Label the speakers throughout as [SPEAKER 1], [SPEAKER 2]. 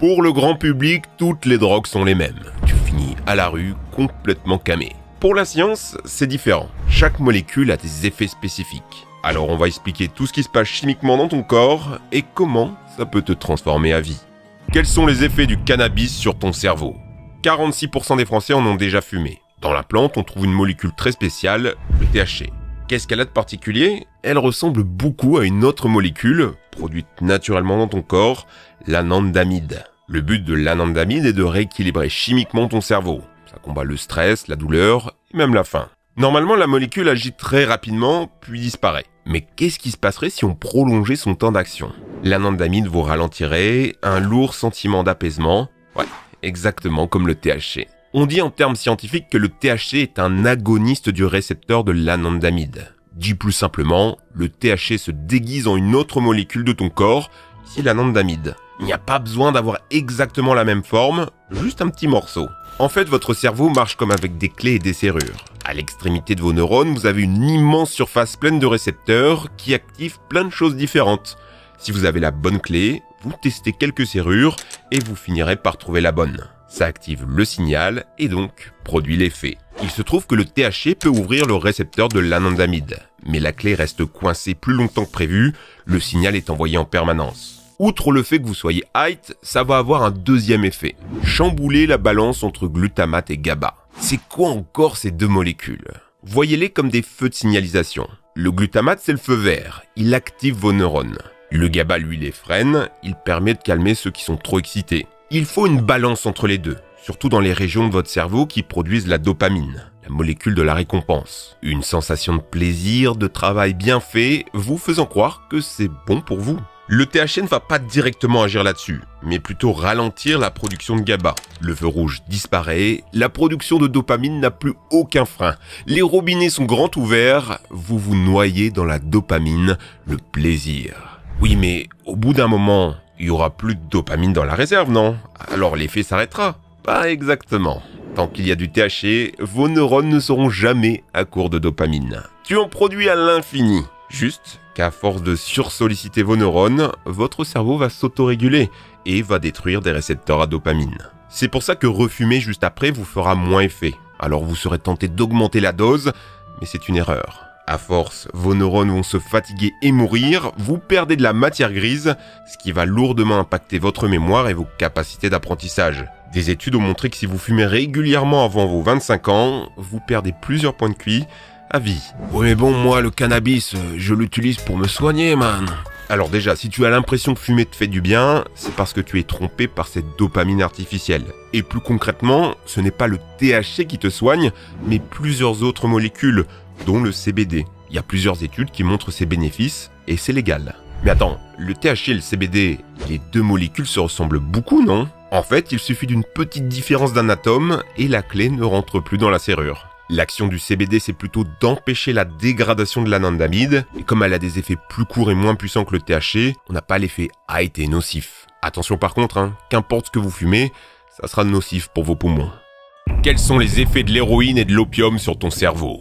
[SPEAKER 1] Pour le grand public, toutes les drogues sont les mêmes. Tu finis à la rue complètement camé. Pour la science, c'est différent. Chaque molécule a des effets spécifiques. Alors on va expliquer tout ce qui se passe chimiquement dans ton corps et comment ça peut te transformer à vie. Quels sont les effets du cannabis sur ton cerveau ? 46% des Français en ont déjà fumé. Dans la plante, on trouve une molécule très spéciale, le THC. Qu'est-ce qu'elle a de particulier ? Elle ressemble beaucoup à une autre molécule, produite naturellement dans ton corps, l'anandamide. Le but de l'anandamide est de rééquilibrer chimiquement ton cerveau. Ça combat le stress, la douleur et même la faim. Normalement, la molécule agit très rapidement, puis disparaît. Mais qu'est-ce qui se passerait si on prolongeait son temps d'action ? L'anandamide vous ralentirait, un lourd sentiment d'apaisement. Ouais, exactement comme le THC. On dit en termes scientifiques que le THC est un agoniste du récepteur de l'anandamide. Dit plus simplement, le THC se déguise en une autre molécule de ton corps, c'est l'anandamide. Il n'y a pas besoin d'avoir exactement la même forme, juste un petit morceau. En fait, votre cerveau marche comme avec des clés et des serrures. À l'extrémité de vos neurones, vous avez une immense surface pleine de récepteurs qui activent plein de choses différentes. Si vous avez la bonne clé, vous testez quelques serrures et vous finirez par trouver la bonne. Ça active le signal et donc produit l'effet. Il se trouve que le THC peut ouvrir le récepteur de l'anandamide, mais la clé reste coincée plus longtemps que prévu, le signal est envoyé en permanence. Outre le fait que vous soyez high, ça va avoir un deuxième effet. Chambouler la balance entre glutamate et GABA. C'est quoi encore ces deux molécules ? Voyez-les comme des feux de signalisation. Le glutamate, c'est le feu vert. Il active vos neurones. Le GABA, lui, les freine. Il permet de calmer ceux qui sont trop excités. Il faut une balance entre les deux, surtout dans les régions de votre cerveau qui produisent la dopamine, la molécule de la récompense. Une sensation de plaisir, de travail bien fait, vous faisant croire que c'est bon pour vous. Le THC ne va pas directement agir là-dessus, mais plutôt ralentir la production de GABA. Le feu rouge disparaît, la production de dopamine n'a plus aucun frein. Les robinets sont grands ouverts, vous vous noyez dans la dopamine, le plaisir. Oui, mais au bout d'un moment, il n'y aura plus de dopamine dans la réserve, non ? Alors l'effet s'arrêtera ? Pas exactement. Tant qu'il y a du THC, vos neurones ne seront jamais à court de dopamine. Tu en produis à l'infini. Juste qu'à force de sursolliciter vos neurones, votre cerveau va s'autoréguler et va détruire des récepteurs à dopamine. C'est pour ça que refumer juste après vous fera moins effet. Alors vous serez tenté d'augmenter la dose, mais c'est une erreur. À force, vos neurones vont se fatiguer et mourir, vous perdez de la matière grise, ce qui va lourdement impacter votre mémoire et vos capacités d'apprentissage. Des études ont montré que si vous fumez régulièrement avant vos 25 ans, vous perdez plusieurs points de QI à vie. Oui mais bon, moi le cannabis, je l'utilise pour me soigner, man. Alors déjà, si tu as l'impression que fumer te fait du bien, c'est parce que tu es trompé par cette dopamine artificielle. Et plus concrètement, ce n'est pas le THC qui te soigne, mais plusieurs autres molécules, dont le CBD. Il y a plusieurs études qui montrent ses bénéfices, et c'est légal. Mais attends, le THC et le CBD, les deux molécules se ressemblent beaucoup, non ? En fait, il suffit d'une petite différence d'un atome, et la clé ne rentre plus dans la serrure. L'action du CBD, c'est plutôt d'empêcher la dégradation de l'anandamide, et comme elle a des effets plus courts et moins puissants que le THC, on n'a pas l'effet high et nocif. Attention par contre, qu'importe ce que vous fumez, ça sera nocif pour vos poumons. Quels sont les effets de l'héroïne et de l'opium sur ton cerveau ?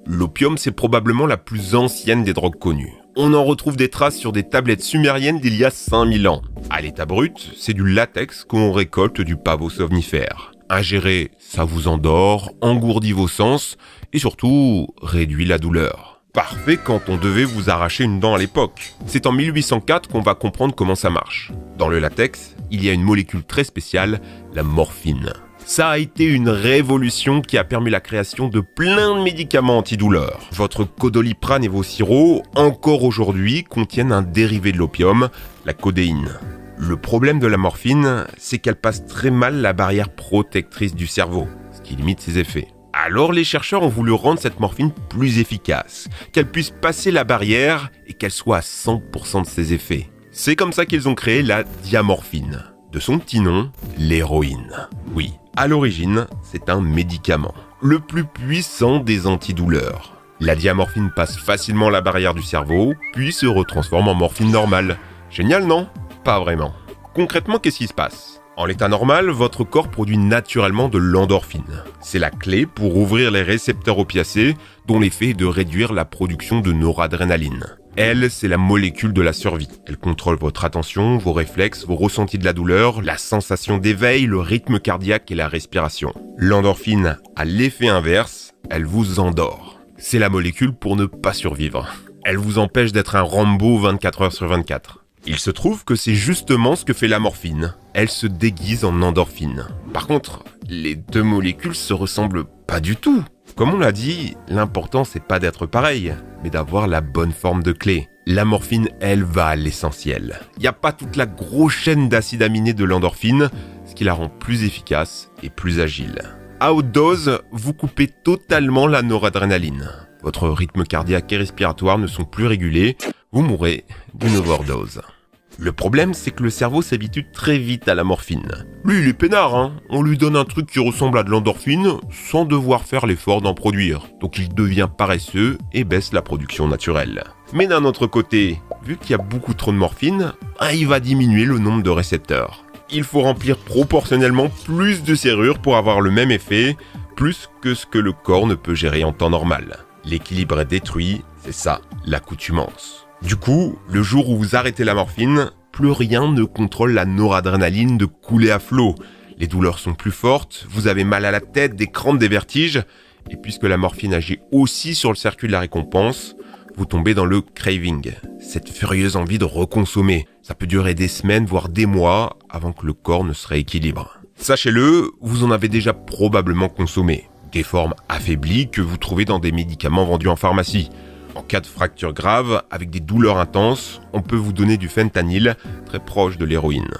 [SPEAKER 1] L'opium, c'est probablement la plus ancienne des drogues connues. On en retrouve des traces sur des tablettes sumériennes d'il y a 5000 ans. À l'état brut, c'est du latex qu'on récolte du pavot somnifère. Ingérer, ça vous endort, engourdit vos sens et surtout réduit la douleur. Parfait quand on devait vous arracher une dent à l'époque. C'est en 1804 qu'on va comprendre comment ça marche. Dans le latex, il y a une molécule très spéciale, la morphine. Ça a été une révolution qui a permis la création de plein de médicaments antidouleurs. Votre Codoliprane et vos sirops, encore aujourd'hui, contiennent un dérivé de l'opium, la codéine. Le problème de la morphine, c'est qu'elle passe très mal la barrière protectrice du cerveau, ce qui limite ses effets. Alors les chercheurs ont voulu rendre cette morphine plus efficace, qu'elle puisse passer la barrière et qu'elle soit à 100% de ses effets. C'est comme ça qu'ils ont créé la diamorphine. De son petit nom, l'héroïne. Oui, à l'origine, c'est un médicament, le plus puissant des antidouleurs. La diamorphine passe facilement la barrière du cerveau, puis se retransforme en morphine normale. Génial, non ? Pas vraiment. Concrètement, qu'est-ce qui se passe ? En l'état normal, votre corps produit naturellement de l'endorphine. C'est la clé pour ouvrir les récepteurs opiacés, dont l'effet est de réduire la production de noradrénaline. Elle, c'est la molécule de la survie. Elle contrôle votre attention, vos réflexes, vos ressentis de la douleur, la sensation d'éveil, le rythme cardiaque et la respiration. L'endorphine a l'effet inverse, elle vous endort. C'est la molécule pour ne pas survivre. Elle vous empêche d'être un Rambo 24 heures sur 24. Il se trouve que c'est justement ce que fait la morphine. Elle se déguise en endorphine. Par contre, les deux molécules se ressemblent pas du tout. Comme on l'a dit, l'important c'est pas d'être pareil, mais d'avoir la bonne forme de clé. La morphine, elle, va à l'essentiel. Il n'y a pas toute la grosse chaîne d'acides aminés de l'endorphine, ce qui la rend plus efficace et plus agile. À haute dose, vous coupez totalement la noradrénaline. Votre rythme cardiaque et respiratoire ne sont plus régulés, vous mourrez d'une overdose. Le problème, c'est que le cerveau s'habitue très vite à la morphine. Lui, il est peinard, hein. On lui donne un truc qui ressemble à de l'endorphine sans devoir faire l'effort d'en produire. Donc il devient paresseux et baisse la production naturelle. Mais d'un autre côté, vu qu'il y a beaucoup trop de morphine, il va diminuer le nombre de récepteurs. Il faut remplir proportionnellement plus de serrures pour avoir le même effet, plus que ce que le corps ne peut gérer en temps normal. L'équilibre est détruit, c'est ça, l'accoutumance. Du coup, le jour où vous arrêtez la morphine, plus rien ne contrôle la noradrénaline de couler à flot. Les douleurs sont plus fortes, vous avez mal à la tête, des crampes, des vertiges, et puisque la morphine agit aussi sur le circuit de la récompense, vous tombez dans le craving, cette furieuse envie de reconsommer. Ça peut durer des semaines, voire des mois, avant que le corps ne se rééquilibre. Sachez-le, vous en avez déjà probablement consommé. Des formes affaiblies que vous trouvez dans des médicaments vendus en pharmacie. En cas de fracture grave, avec des douleurs intenses, on peut vous donner du fentanyl, très proche de l'héroïne.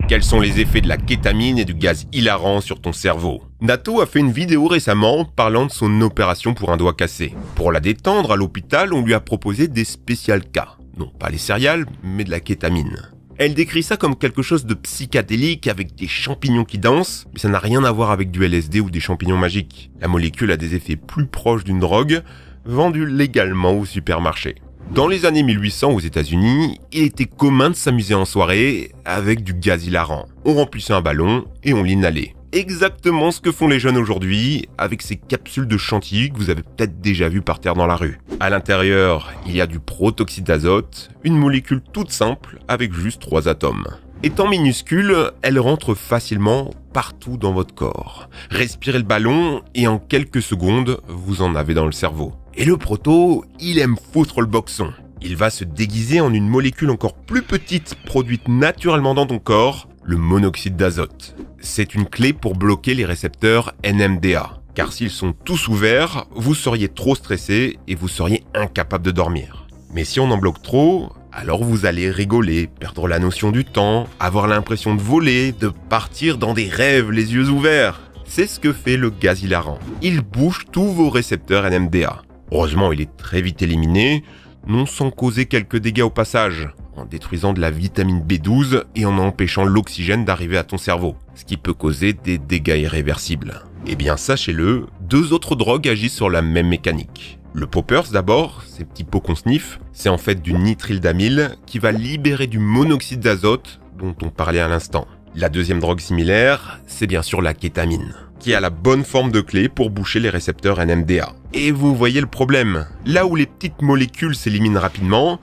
[SPEAKER 1] Quels sont les effets de la kétamine et du gaz hilarant sur ton cerveau? Nato a fait une vidéo récemment parlant de son opération pour un doigt cassé. Pour la détendre, à l'hôpital, on lui a proposé des spécial K. Non pas les céréales, mais de la kétamine. Elle décrit ça comme quelque chose de psychédélique avec des champignons qui dansent, mais ça n'a rien à voir avec du LSD ou des champignons magiques. La molécule a des effets plus proches d'une drogue, vendue légalement au supermarché. Dans les années 1800 aux États-Unis, il était commun de s'amuser en soirée avec du gaz hilarant. On remplissait un ballon et on l'inhalait. Exactement ce que font les jeunes aujourd'hui avec ces capsules de chantilly que vous avez peut-être déjà vues par terre dans la rue. À l'intérieur, il y a du protoxyde d'azote, une molécule toute simple avec juste 3 atomes. Étant minuscule, elle rentre facilement partout dans votre corps. Respirez le ballon et en quelques secondes, vous en avez dans le cerveau. Et le proto, il aime foutre le boxon. Il va se déguiser en une molécule encore plus petite produite naturellement dans ton corps, le monoxyde d'azote. C'est une clé pour bloquer les récepteurs NMDA. Car s'ils sont tous ouverts, vous seriez trop stressé et vous seriez incapable de dormir. Mais si on en bloque trop, alors vous allez rigoler, perdre la notion du temps, avoir l'impression de voler, de partir dans des rêves les yeux ouverts. C'est ce que fait le gaz hilarant. Il bouge tous vos récepteurs NMDA. Heureusement, il est très vite éliminé, non sans causer quelques dégâts au passage, en détruisant de la vitamine B12 et en empêchant l'oxygène d'arriver à ton cerveau, ce qui peut causer des dégâts irréversibles. Eh bien, sachez-le, 2 autres drogues agissent sur la même mécanique. Le poppers d'abord, ces petits pots qu'on sniffe, c'est en fait du nitrildamyle qui va libérer du monoxyde d'azote dont on parlait à l'instant. La deuxième drogue similaire, c'est bien sûr la kétamine, qui a la bonne forme de clé pour boucher les récepteurs NMDA. Et vous voyez le problème, là où les petites molécules s'éliminent rapidement,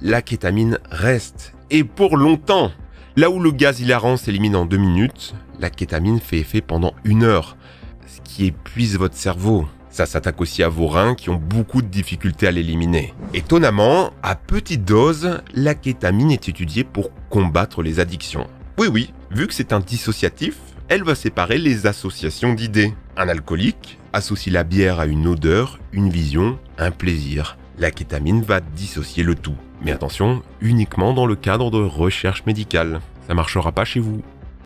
[SPEAKER 1] la kétamine reste, et pour longtemps. Là où le gaz hilarant s'élimine en 2 minutes, la kétamine fait effet pendant 1 heure, ce qui épuise votre cerveau. Ça s'attaque aussi à vos reins qui ont beaucoup de difficultés à l'éliminer. Étonnamment, à petite dose, la kétamine est étudiée pour combattre les addictions. Oui, vu que c'est un dissociatif, elle va séparer les associations d'idées. Un alcoolique associe la bière à une odeur, une vision, un plaisir. La kétamine va dissocier le tout. Mais attention, uniquement dans le cadre de recherche médicale. Ça marchera pas chez vous.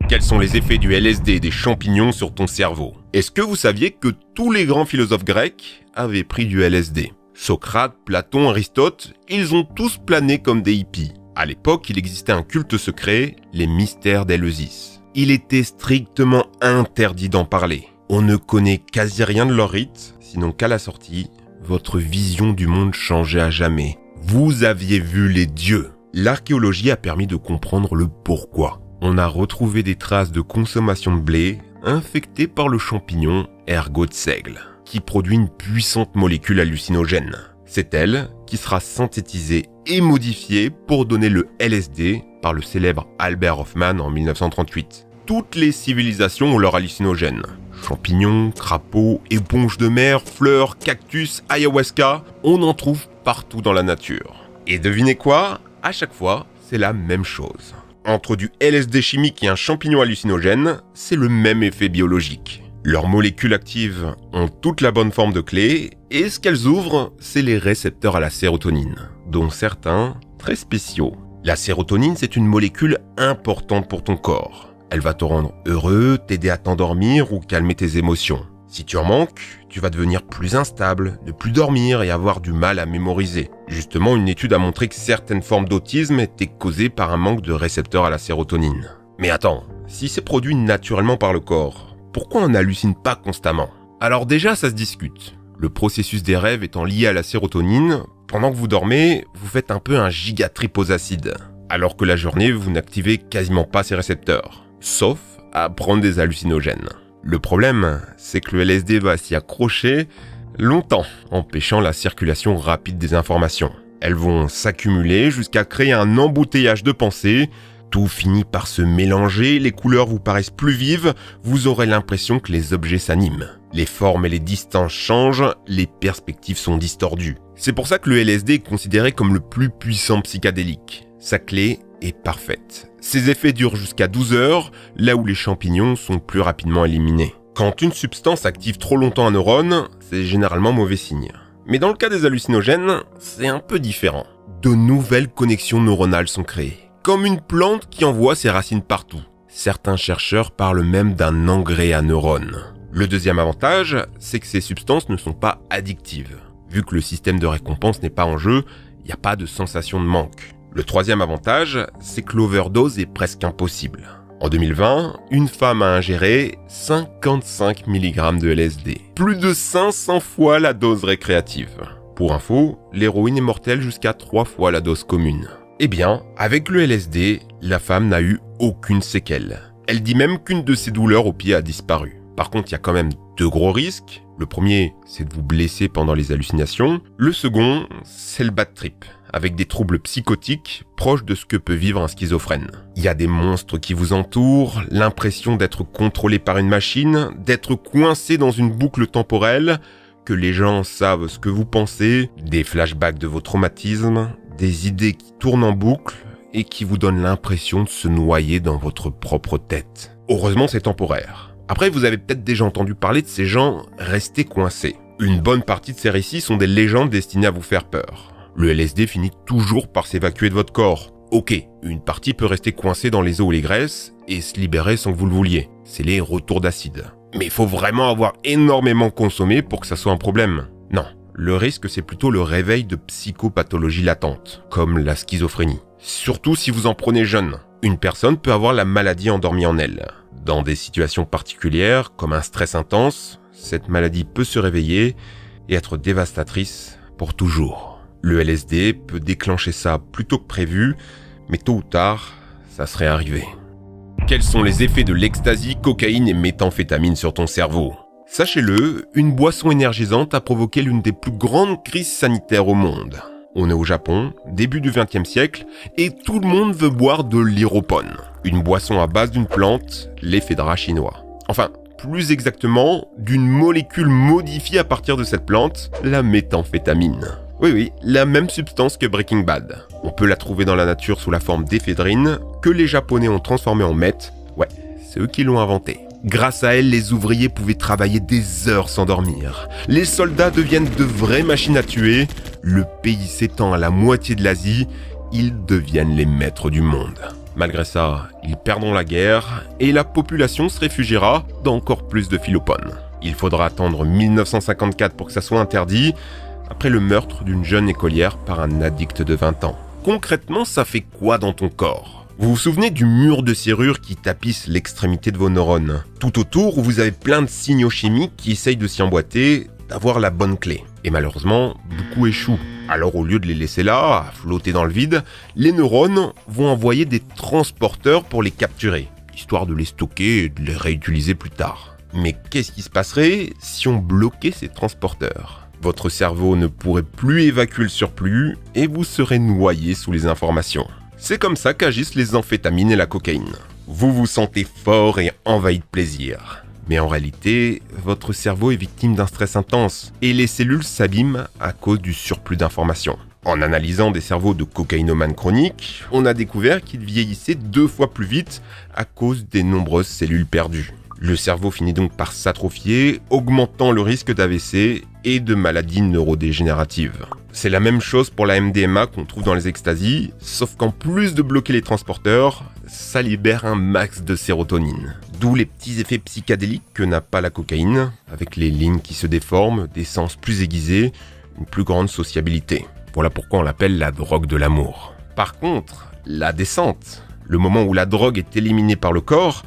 [SPEAKER 1] Quels sont les effets du LSD et des champignons sur ton cerveau? Est-ce que vous saviez que tous les grands philosophes grecs avaient pris du LSD? Socrate, Platon, Aristote, ils ont tous plané comme des hippies. À l'époque, il existait un culte secret, les mystères d'Éleusis. Il était strictement interdit d'en parler. On ne connaît quasi rien de leur rite, sinon qu'à la sortie, votre vision du monde changeait à jamais. Vous aviez vu les dieux. L'archéologie a permis de comprendre le pourquoi. On a retrouvé des traces de consommation de blé infectées par le champignon ergot de seigle, qui produit une puissante molécule hallucinogène. C'est elle qui sera synthétisé et modifié pour donner le LSD par le célèbre Albert Hofmann en 1938. Toutes les civilisations ont leur hallucinogène. Champignons, crapauds, éponges de mer, fleurs, cactus, ayahuasca, on en trouve partout dans la nature. Et devinez quoi ? À chaque fois, c'est la même chose. Entre du LSD chimique et un champignon hallucinogène, c'est le même effet biologique. Leurs molécules actives ont toute la bonne forme de clé, et ce qu'elles ouvrent, c'est les récepteurs à la sérotonine, dont certains très spéciaux. La sérotonine, c'est une molécule importante pour ton corps. Elle va te rendre heureux, t'aider à t'endormir ou calmer tes émotions. Si tu en manques, tu vas devenir plus instable, ne plus dormir et avoir du mal à mémoriser. Justement, une étude a montré que certaines formes d'autisme étaient causées par un manque de récepteurs à la sérotonine. Mais attends, si c'est produit naturellement par le corps, pourquoi on n'hallucine pas constamment ? Alors déjà, ça se discute. Le processus des rêves étant lié à la sérotonine, pendant que vous dormez, vous faites un peu un gigatrip aux acides. Alors que la journée, vous n'activez quasiment pas ces récepteurs. Sauf à prendre des hallucinogènes. Le problème, c'est que le LSD va s'y accrocher longtemps, empêchant la circulation rapide des informations. Elles vont s'accumuler jusqu'à créer un embouteillage de pensées. Tout finit par se mélanger, les couleurs vous paraissent plus vives, vous aurez l'impression que les objets s'animent. Les formes et les distances changent, les perspectives sont distordues. C'est pour ça que le LSD est considéré comme le plus puissant psychédélique. Sa clé est parfaite. Ses effets durent jusqu'à 12 heures, là où les champignons sont plus rapidement éliminés. Quand une substance active trop longtemps un neurone, c'est généralement mauvais signe. Mais dans le cas des hallucinogènes, c'est un peu différent. De nouvelles connexions neuronales sont créées. Comme une plante qui envoie ses racines partout. Certains chercheurs parlent même d'un engrais à neurones. Le deuxième avantage, c'est que ces substances ne sont pas addictives. Vu que le système de récompense n'est pas en jeu, il n'y a pas de sensation de manque. Le troisième avantage, c'est que l'overdose est presque impossible. En 2020, une femme a ingéré 55 mg de LSD. Plus de 500 fois la dose récréative. Pour info, l'héroïne est mortelle jusqu'à 3 fois la dose commune. Eh bien, avec le LSD, la femme n'a eu aucune séquelle. Elle dit même qu'une de ses douleurs au pied a disparu. Par contre, il y a quand même 2 gros risques. Le premier, c'est de vous blesser pendant les hallucinations. Le second, c'est le bad trip, avec des troubles psychotiques proches de ce que peut vivre un schizophrène. Il y a des monstres qui vous entourent, l'impression d'être contrôlé par une machine, d'être coincé dans une boucle temporelle, que les gens savent ce que vous pensez, des flashbacks de vos traumatismes, des idées qui tournent en boucle et qui vous donnent l'impression de se noyer dans votre propre tête. Heureusement, c'est temporaire. Après, vous avez peut-être déjà entendu parler de ces gens restés coincés. Une bonne partie de ces récits sont des légendes destinées à vous faire peur. Le LSD finit toujours par s'évacuer de votre corps. Ok, une partie peut rester coincée dans les os ou les graisses et se libérer sans que vous le vouliez. C'est les retours d'acide. Mais il faut vraiment avoir énormément consommé pour que ça soit un problème. Non. Le risque, c'est plutôt le réveil de psychopathologies latentes, comme la schizophrénie. Surtout si vous en prenez jeune. Une personne peut avoir la maladie endormie en elle. Dans des situations particulières, comme un stress intense, cette maladie peut se réveiller et être dévastatrice pour toujours. Le LSD peut déclencher ça plus tôt que prévu, mais tôt ou tard, ça serait arrivé. Quels sont les effets de l'ecstasy, cocaïne et méthamphétamine sur ton cerveau ? Sachez-le, une boisson énergisante a provoqué l'une des plus grandes crises sanitaires au monde. On est au Japon, début du XXe siècle, et tout le monde veut boire de l'iropone, une boisson à base d'une plante, l'éphédra chinois. Enfin, plus exactement, d'une molécule modifiée à partir de cette plante, la méthamphétamine. Oui, la même substance que Breaking Bad. On peut la trouver dans la nature sous la forme d'éphédrine, que les Japonais ont transformée en meth. Ouais, c'est eux qui l'ont inventée. Grâce à elle, les ouvriers pouvaient travailler des heures sans dormir. Les soldats deviennent de vraies machines à tuer. Le pays s'étend à la moitié de l'Asie. Ils deviennent les maîtres du monde. Malgré ça, ils perdront la guerre et la population se réfugiera dans encore plus de philopone. Il faudra attendre 1954 pour que ça soit interdit, après le meurtre d'une jeune écolière par un addict de 20 ans. Concrètement, ça fait quoi dans ton corps ? Vous vous souvenez du mur de serrure qui tapisse l'extrémité de vos neurones ? Tout autour, vous avez plein de signaux chimiques qui essayent de s'y emboîter, d'avoir la bonne clé. Et malheureusement, beaucoup échouent. Alors au lieu de les laisser là, à flotter dans le vide, les neurones vont envoyer des transporteurs pour les capturer, histoire de les stocker et de les réutiliser plus tard. Mais qu'est-ce qui se passerait si on bloquait ces transporteurs ? Votre cerveau ne pourrait plus évacuer le surplus et vous serez noyé sous les informations. C'est comme ça qu'agissent les amphétamines et la cocaïne. Vous vous sentez fort et envahi de plaisir. Mais en réalité, votre cerveau est victime d'un stress intense et les cellules s'abîment à cause du surplus d'informations. En analysant des cerveaux de cocaïnomanes chroniques, on a découvert qu'ils vieillissaient 2 fois plus vite à cause des nombreuses cellules perdues. Le cerveau finit donc par s'atrophier, augmentant le risque d'AVC et de maladies neurodégénératives. C'est la même chose pour la MDMA qu'on trouve dans les extasies, sauf qu'en plus de bloquer les transporteurs, ça libère un max de sérotonine. D'où les petits effets psychédéliques que n'a pas la cocaïne, avec les lignes qui se déforment, des sens plus aiguisés, une plus grande sociabilité. Voilà pourquoi on l'appelle la drogue de l'amour. Par contre, la descente, le moment où la drogue est éliminée par le corps,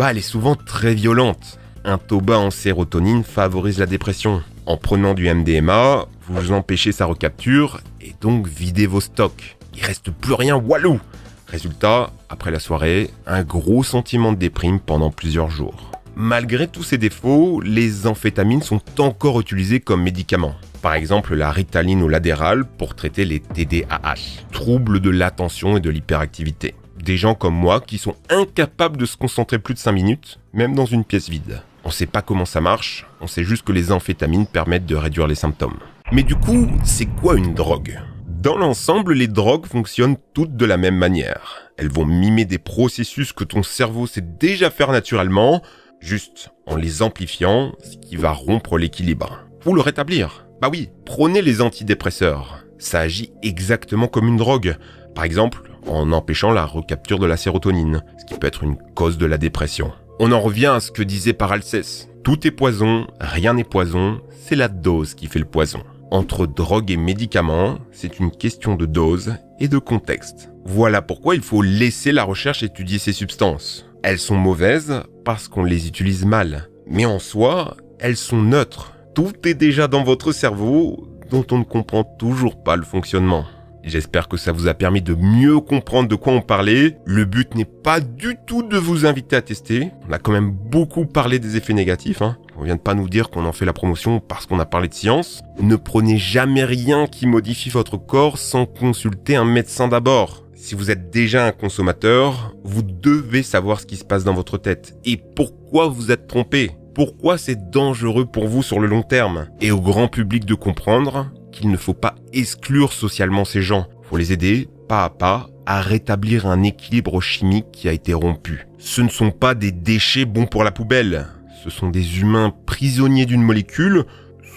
[SPEAKER 1] elle est souvent très violente. Un taux bas en sérotonine favorise la dépression. En prenant du MDMA, vous empêchez sa recapture et donc videz vos stocks. Il reste plus rien, walou! Résultat, après la soirée, un gros sentiment de déprime pendant plusieurs jours. Malgré tous ces défauts, les amphétamines sont encore utilisées comme médicaments. Par exemple, la Ritaline ou l'Adderall pour traiter les TDAH, troubles de l'attention et de l'hyperactivité. Des gens comme moi qui sont incapables de se concentrer plus de 5 minutes, même dans une pièce vide. On sait pas comment ça marche, on sait juste que les amphétamines permettent de réduire les symptômes. Mais du coup, c'est quoi une drogue ? Dans l'ensemble, les drogues fonctionnent toutes de la même manière. Elles vont mimer des processus que ton cerveau sait déjà faire naturellement, juste en les amplifiant, ce qui va rompre l'équilibre. Ou le rétablir. Bah oui, prenez les antidépresseurs. Ça agit exactement comme une drogue. Par exemple, en empêchant la recapture de la sérotonine, ce qui peut être une cause de la dépression. On en revient à ce que disait Paracelse. Tout est poison, rien n'est poison, c'est la dose qui fait le poison. Entre drogue et médicaments, c'est une question de dose et de contexte. Voilà pourquoi il faut laisser la recherche étudier ces substances. Elles sont mauvaises parce qu'on les utilise mal. Mais en soi, elles sont neutres. Tout est déjà dans votre cerveau dont on ne comprend toujours pas le fonctionnement. J'espère que ça vous a permis de mieux comprendre de quoi on parlait. Le but n'est pas du tout de vous inviter à tester. On a quand même beaucoup parlé des effets négatifs. On vient de pas nous dire qu'on en fait la promotion parce qu'on a parlé de science. Ne prenez jamais rien qui modifie votre corps sans consulter un médecin d'abord. Si vous êtes déjà un consommateur, vous devez savoir ce qui se passe dans votre tête et pourquoi vous êtes trompé. Pourquoi c'est dangereux pour vous sur le long terme. Et au grand public de comprendre qu'il ne faut pas exclure socialement ces gens. Il faut les aider, pas à pas, à rétablir un équilibre chimique qui a été rompu. Ce ne sont pas des déchets bons pour la poubelle. Ce sont des humains prisonniers d'une molécule,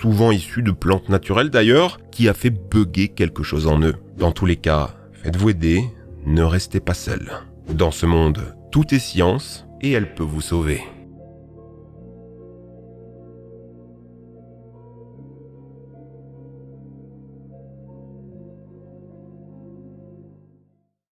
[SPEAKER 1] souvent issue de plantes naturelles d'ailleurs, qui a fait bugger quelque chose en eux. Dans tous les cas, faites-vous aider, ne restez pas seul. Dans ce monde, tout est science et elle peut vous sauver.